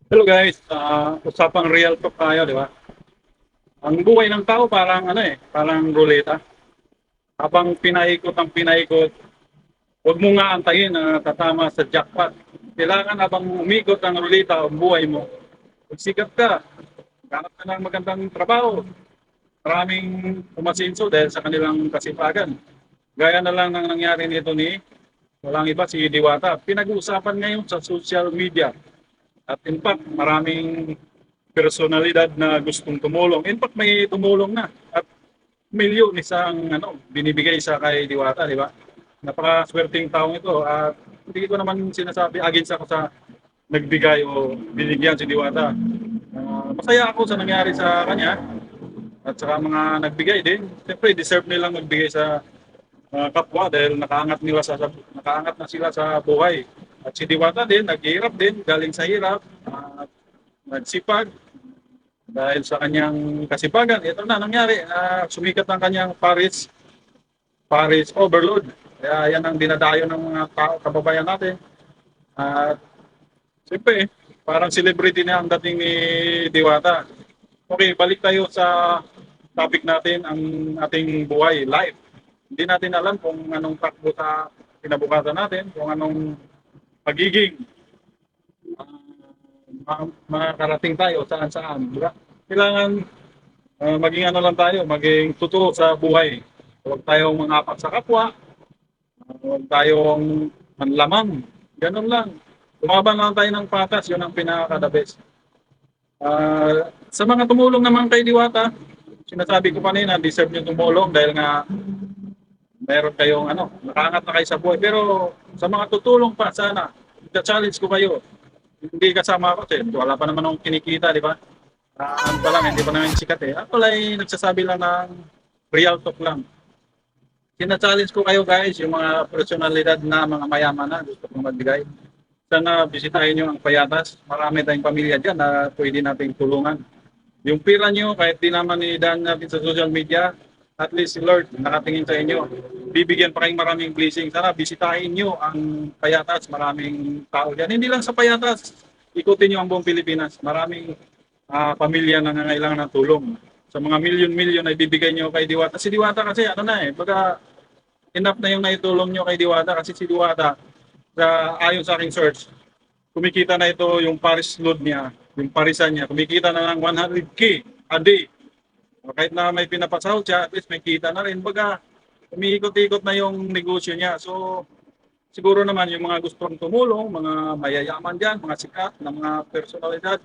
Hello guys, usapang real talk tayo, di ba? Ang buhay ng tao parang parang ruleta. Habang pinaikot ang pinaikot, huwag mo nga antayin na tatama sa jackpot. Kailangan habang umikot ang ruleta ang buhay mo, magsikap ka, hanap ka ng magandang trabaho. Maraming umasinso dahil sa kanilang kasipagan. Gaya na lang ng nangyari nito ni walang iba si Diwata. Pinag-uusapan ngayon sa social media. At in fact, maraming personalidad na gustong tumulong. In fact, may tumulong na. At milyon isang binibigay sa kay Diwata, di ba? Napakaswerteng taong ito. At hindi ko naman sinasabi against ako sa nagbigay o binigyan si Diwata. Masaya ako sa nangyari sa kanya at saka mga nagbigay din. Siyempre, deserve nilang magbigay sa kapwa dahil nakaangat na sila sa buhay. At si Diwata din, naghihirap din, galing sa hirap, nagsipag, dahil sa kanyang kasipagan. Ito na nangyari, sumikat ang kanyang Paris overload. Kaya yan ang dinadayo ng mga tao, kababayan natin. At siyempre, parang celebrity na ang dating ni Diwata. Okay, balik tayo sa topic natin, ang ating buhay, life. Hindi natin alam kung anong takbo sa kinabukasan natin, kung anong pagiging makakarating tayo saan-saan. Diba? Kailangan maging ano lang tayo, maging totoo sa buhay. Huwag tayong mangapak sa kapwa, huwag tayong manlamang. Ganun lang. Lumaban lang tayo ng patas, yun ang pinaka-the best. Sa mga tumulong naman kay Diwata, sinasabi ko kanina, deserve nyo tumulong dahil nga meron kayong nakaangat na kayo sa buhay. Pero sa mga tutulong pa, sana, challenge ko kayo. Hindi kasama ako, wala pa naman akong kinikita, di ba? Ano pa lang, hindi pa naman sikat eh. Ako lang nagsasabi lang ng real talk lang. Sina-challenge ko kayo guys, yung mga personalidad na mga mayaman na gusto kong magbigay. Sana bisitahin nyo ang Payatas. Marami tayong pamilya dyan na pwede nating tulungan. Yung pira nyo, kahit di naman idaan natin sa social media, at least si Lord nakatingin sa inyo. Bibigyan pa kayong maraming blessing. Sana bisitahin nyo ang Payatas. Maraming tao dyan. Hindi lang sa Payatas. Ikutin nyo ang buong Pilipinas. Maraming pamilya na nangangailangan ng tulong. Sa mga milyon-milyon na ibibigay nyo kay Diwata. Si Diwata kasi baga enough na yung naitulong nyo kay Diwata kasi si Diwata ayon sa aking search, kumikita na ito yung Paris load niya, yung parisan niya, kumikita na ng 100K a day. O kahit na may pinapasahod siya, at least may kita na rin. Baga, umiikot-ikot na yung negosyo niya. So, siguro naman yung mga gustong tumulong, mga mayayaman dyan, mga sikat na mga personalidad,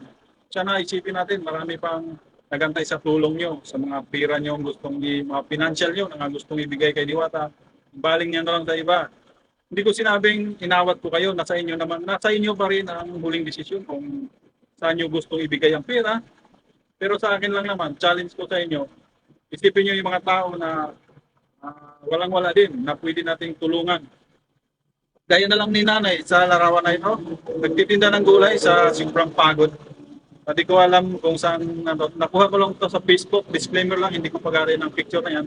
sana isipin natin, marami pang nagantay sa tulong nyo, sa mga pira nyo, mga financial nyo na gustong ibigay kay Diwata. Baling niya na lang sa iba. Hindi ko sinabing inawat ko kayo, nasa inyo naman, nasa inyo pa rin ang huling desisyon kung saan nyo gustong ibigay ang pera. Pero sa akin lang naman, challenge ko sa inyo, isipin nyo yung mga tao na walang-wala din, na pwede nating tulungan. Gaya na lang ni nanay sa larawan na ito, nagtitinda ng gulay sa sobrang pagod. Hindi ko alam kung saan, nakuha ko lang ito sa Facebook, disclaimer lang, hindi ko pag-ari ng picture na yan.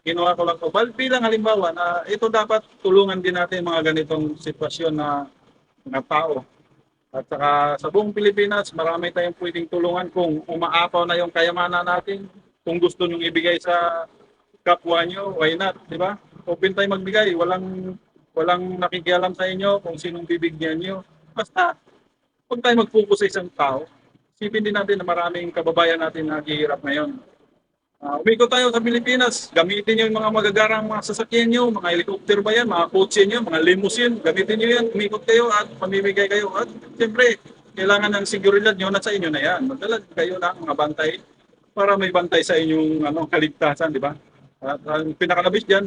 Kinuha ko lang ito. Bilang halimbawa na ito dapat tulungan din natin mga ganitong sitwasyon na mga tao. At saka sa buong Pilipinas, marami tayong pwedeng tulungan kung umaapaw na yung kayamanan natin. Kung gusto nyong ibigay sa kapwa nyo, why not, di ba? Open tayo magbigay, walang nakikialam sa inyo kung sinong bibigyan nyo. Basta, huwag tayo mag-focus sa isang tao. Isipin din natin na maraming kababayan natin na naghihirap ngayon. Umikot tayo sa Pilipinas, gamitin nyo yung mga magagarang mga sasakyan nyo, mga helicopter ba yan, mga kotse nyo, mga limousine, gamitin nyo yan, umikot kayo at pamimigay kayo. At siyempre, kailangan ng seguridad nyo, nasa inyo na yan. Magdala kayo ng mga bantay para may bantay sa inyong kaligtasan, di ba? At ang pinakalabis dyan,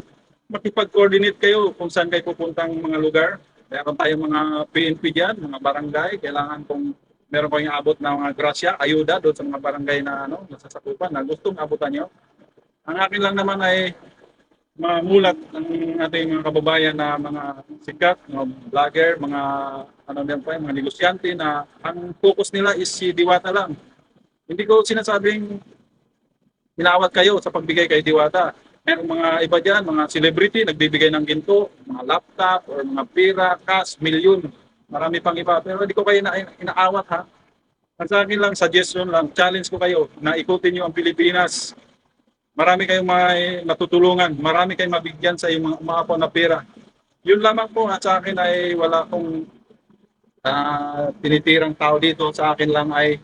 makipag-coordinate kayo kung saan kayo pupuntang mga lugar. Meron tayong mga PNP dyan, mga barangay, kailangan kung meron kayong abot na mga grasya, ayuda doon sa mga barangay na nasasakupan na gustong abutan nyo. Ang akin lang naman ay mamulat ng ating mga kababayan na mga sikat, mga vlogger, mga mga negosyante na ang focus nila is si Diwata lang. Hindi ko sinasabing inawat kayo sa pagbigay kay Diwata. Merong mga iba dyan, mga celebrity, nagbibigay ng ginto, mga laptop, or mga pira, cash, milyon. Marami pang iba. Pero hindi ko kayo inaawat ha. Ang sa akin lang, suggestion lang, challenge ko kayo na ikutin nyo ang Pilipinas. Marami kayong matutulungan, marami kayong mabigyan sa iyong mga umaapaw na pera. Yun lamang po at sa akin ay wala akong tinitirang tao dito. Sa akin lang ay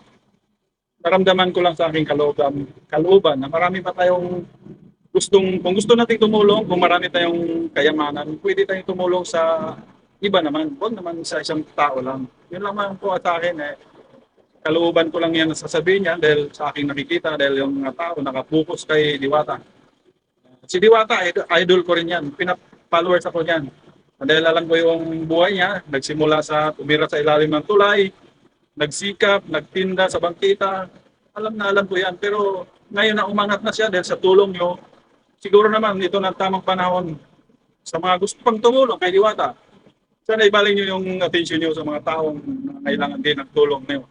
naramdaman ko lang sa aking kalooban na marami pa tayong kung gusto nating tumulong, kung marami tayong kayamanan, pwede tayong tumulong sa iba naman, huwag naman sa isang tao lang. Yun lamang po at sa akin kalooban ko lang yan sasabihin niya dahil sa aking nakikita, dahil yung mga tao nakapokus kay Diwata. Si Diwata, idol ko rin yan. Followers ako niyan. Dahil alam ko yung buhay niya, nagsimula sa tumira sa ilalim ng tulay, nagsikap, nagtinda sa bangkita. Alam na alam ko yan. Pero ngayon na umangat na siya dahil sa tulong nyo, siguro naman ito na tamang panahon sa mga gusto pang tumulong kay Diwata. Sana ibaling nyo yung attention nyo sa mga taong kailangan din ng tulong nyo.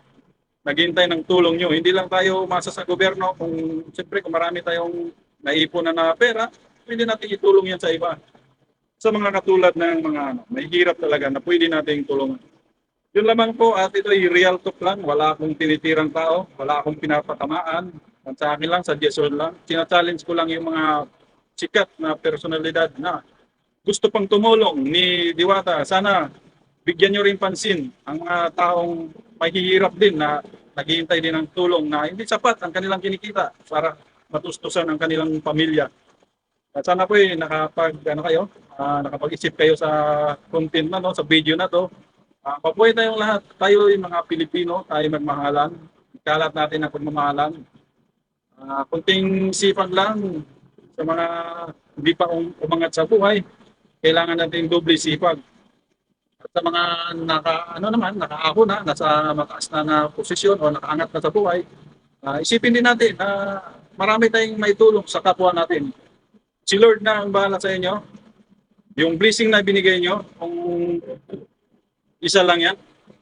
Naghintay ng tulong nyo. Hindi lang tayo umasa sa gobyerno. Siyempre, kung marami tayong naipon na pera, pwede natin itulong yan sa iba. Sa mga katulad ng mga may hirap talaga na pwede nating tulungan. Yun lamang po at ito ay real talk lang. Wala akong tinitirang tao. Wala akong pinapatamaan. At sa akin lang, suggestion lang. Sina-challenge ko lang yung mga sikat na personalidad na gusto pang tumulong ni Diwata. Sana bigyan nyo rin pansin ang mga taong mahihirap din na naghihintay din ng tulong na hindi sapat ang kanilang kinikita para matustusan ang kanilang pamilya. At sana po nakapag-isip kayo sa content na sa video na to. Mabuhay tayong lahat. Tayo yung mga Pilipino, tayo magmahalan. Ikalat natin ang pagmamahalan. Kunting sipag lang sa mga hindi pa umangat sa buhay. Kailangan natin doble sipag. At sa mga nakaako na, nasa mataas na posisyon o nakaangat na sa buhay, isipin din natin na marami tayong maitulong sa kapwa natin. Si Lord na ang bahala sa inyo. Yung blessing na binigay nyo, kung isa lang yan,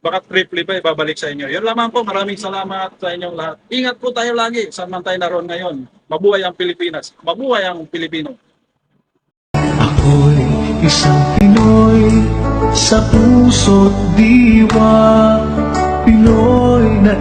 baka triple pa ibabalik sa inyo. Yun lamang po, maraming salamat sa inyong lahat. Ingat po tayo lagi, saan man tayo naroon ngayon. Mabuhay ang Pilipinas, mabuhay ang Pilipino. Ako'y isang Pinoy sa puso't diwa, Pinoy na